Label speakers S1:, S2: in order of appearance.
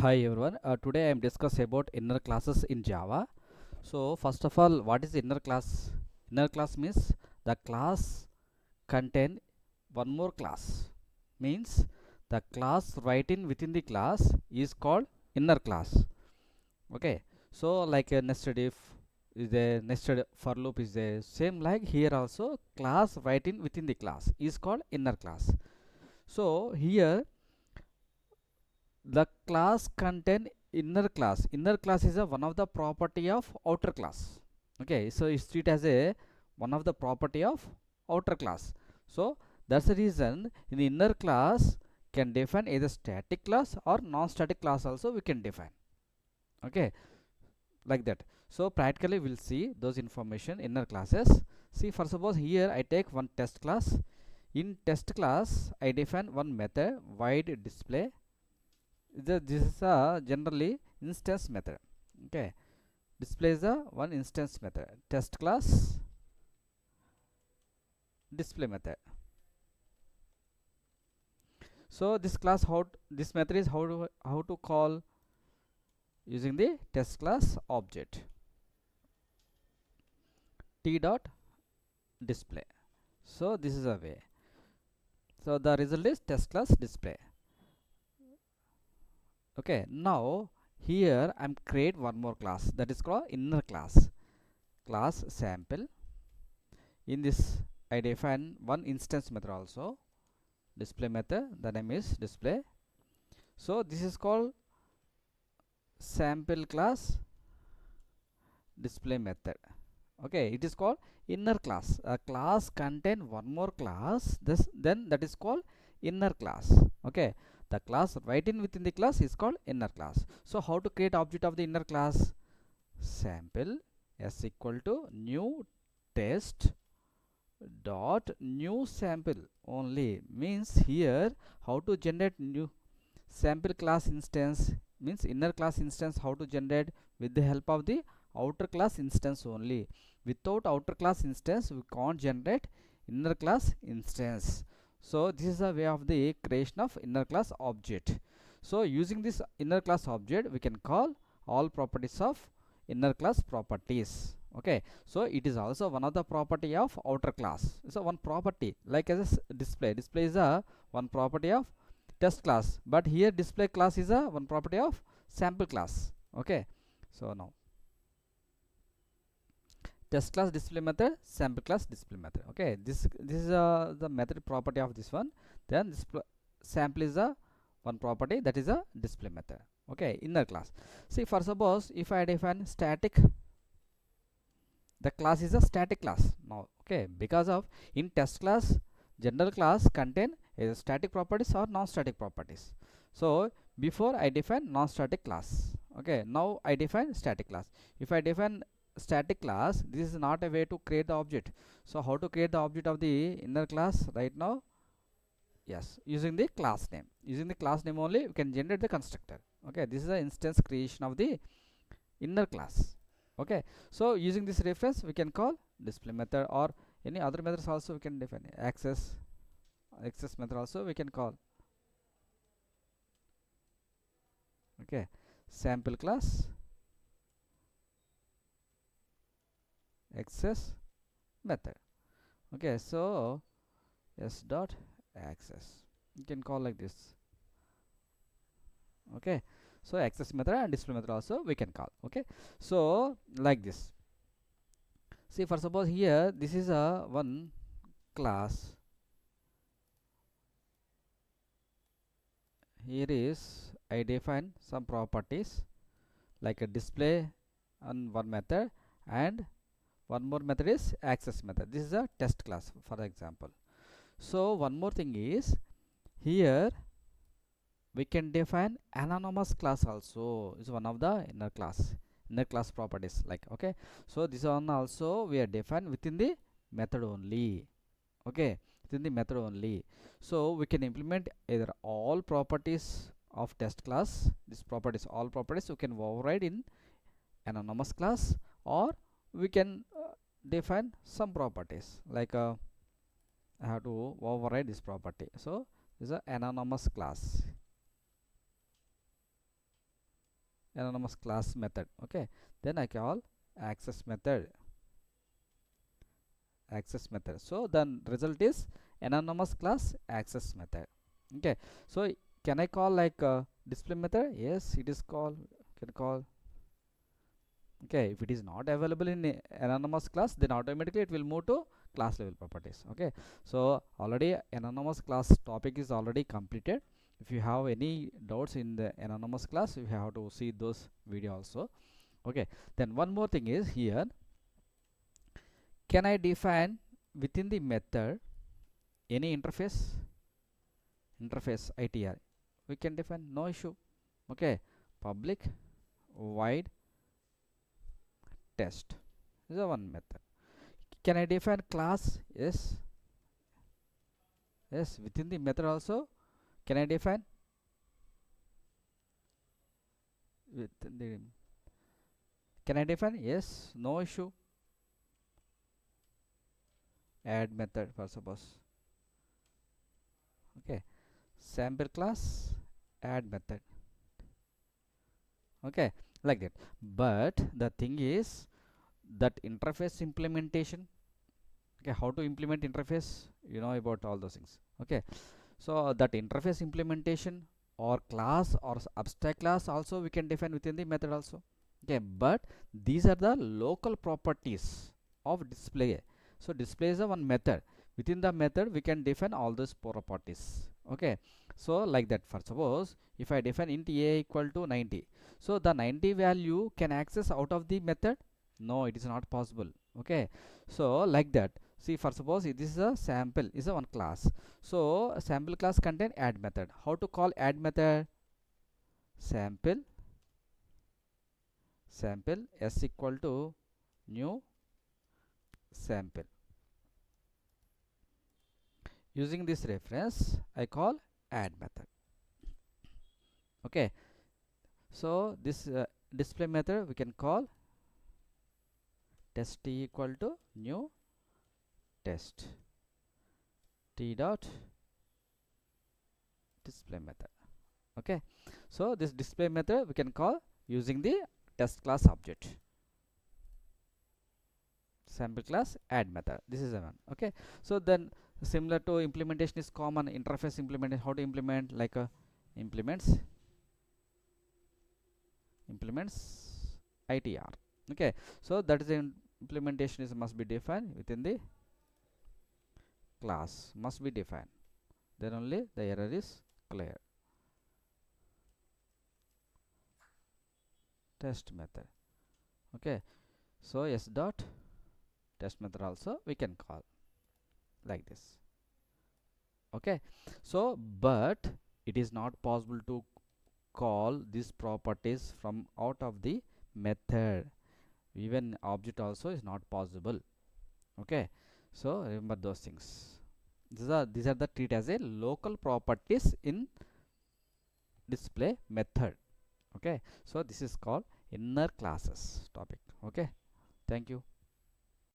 S1: Hi everyone. Today I am discuss about inner classes in Java. So first of all, what is inner class? Inner class means the class contain one more class. Means the class written within the class is called inner class. Okay. So like a nested if is there, nested for loop is there. Same like here also class written within the class is called inner class. So here the class contain inner class is a one of the property of outer class. Okay, so it's treated as a one of the property of outer class. So that's the reason in the inner class can define either static class or non-static class also we can define. Okay, like that. So practically we'll see those information inner classes. See, for suppose here I take one test class. In test class I define one method void display. This is a generally instance method. Okay, display is a one instance method. Test class display method. So this class this method is how to call using the test class object t dot display. So this is a way. So the result is test class display. Okay, now here I'm create one more class that is called inner class sample. In this I define one instance method also, display method, the name is display. So this is called sample class display method. Okay, it is called inner class. A class contain one more class, this then that is called inner class. Okay, the class right in within the class is called inner class. So how to create object of the inner class? Sample s equal to new test dot new sample only. Means here how to generate new sample class instance, means inner class instance how to generate with the help of the outer class instance only. Without outer class instance we can't generate inner class instance. So this is a way of the creation of inner class object. So using this inner class object we can call all properties of inner class properties. Okay, so it is also one of the property of outer class. So one property like as a display is a one property of test class, but here display class is a one property of sample class. Okay, so now test class display method, sample class display method. Okay, this is the method property of this one. Then this sample is a one property, that is a display method. Okay, inner class. See, for suppose if I define static, the class is a static class now. Okay, because of in test class general class contain either static properties or non-static properties. So before I define non-static class. Okay, now I define static class. If I define static class, this is not a way to create the object. So how to create the object of the inner class right now? Yes, using the class name. Using the class name only we can generate the constructor. Okay, this is the instance creation of the inner class. Okay, so using this reference we can call display method, or any other methods also we can define. Access method also we can call. Okay, sample class access method. Okay, so s dot access you can call like this. Okay, so access method and display method also we can call. Okay, so like this. See, for suppose here this is a one class. Here is I define some properties like a display on one method, and one more method is access method. This is a test class for example. So one more thing is here we can define anonymous class also, is one of the inner class properties, like. Okay, so this one also we are defined within the method only. Okay, within the method only. So we can implement either all properties of test class, this properties, all properties we can override in anonymous class, or we can define some properties like I have to override this property. So this is an anonymous class. anonymous class method. Okay, then I call access method. So then result is anonymous class access method. Okay, so can I call like display method? Yes, it is called, can call. Okay, if it is not available in anonymous class, then automatically it will move to class level properties. Okay, so already anonymous class topic is already completed. If you have any doubts in the anonymous class, you have to see those video also. Okay, then one more thing is here, can I define within the method any interface ITR? We can define, no issue. Okay, public void test is a one method. Can I define class? Yes, within the method also can I define within the, can I define? Yes, no issue. Add method for suppose. Okay, sample class add method. Okay, like that. But the thing is that interface implementation. Okay, how to implement interface, you know about all those things. Okay, so that interface implementation or class or abstract class also we can define within the method also. Okay, but these are the local properties of display. So display is a one method. Within the method we can define all those properties. Okay, so like that, for suppose if I define int a equal to 90, so the 90 value can access out of the method? No, it is not possible. Okay, so like that, see, for suppose this is a sample is a one class, so sample class contain add method. How to call add method? Sample s equal to new sample. Using this reference I call add method. Okay, so this display method we can call test t equal to new test t dot display method. Okay, so this display method we can call using the test class object. Sample class add method, this is a one. Okay, so then similar to implementation is common interface implementation. How to implement? Like implements ITR. Okay, so that is the implementation is must be defined within the class, must be defined, then only the error is clear. Test method. Okay, so s dot test method also we can call like this. Okay, so but it is not possible to call these properties from out of the method. Even object also is not possible. Okay, so remember those things. These are the treat as a local properties in display method. Okay, so this is called inner classes topic. Okay, thank you.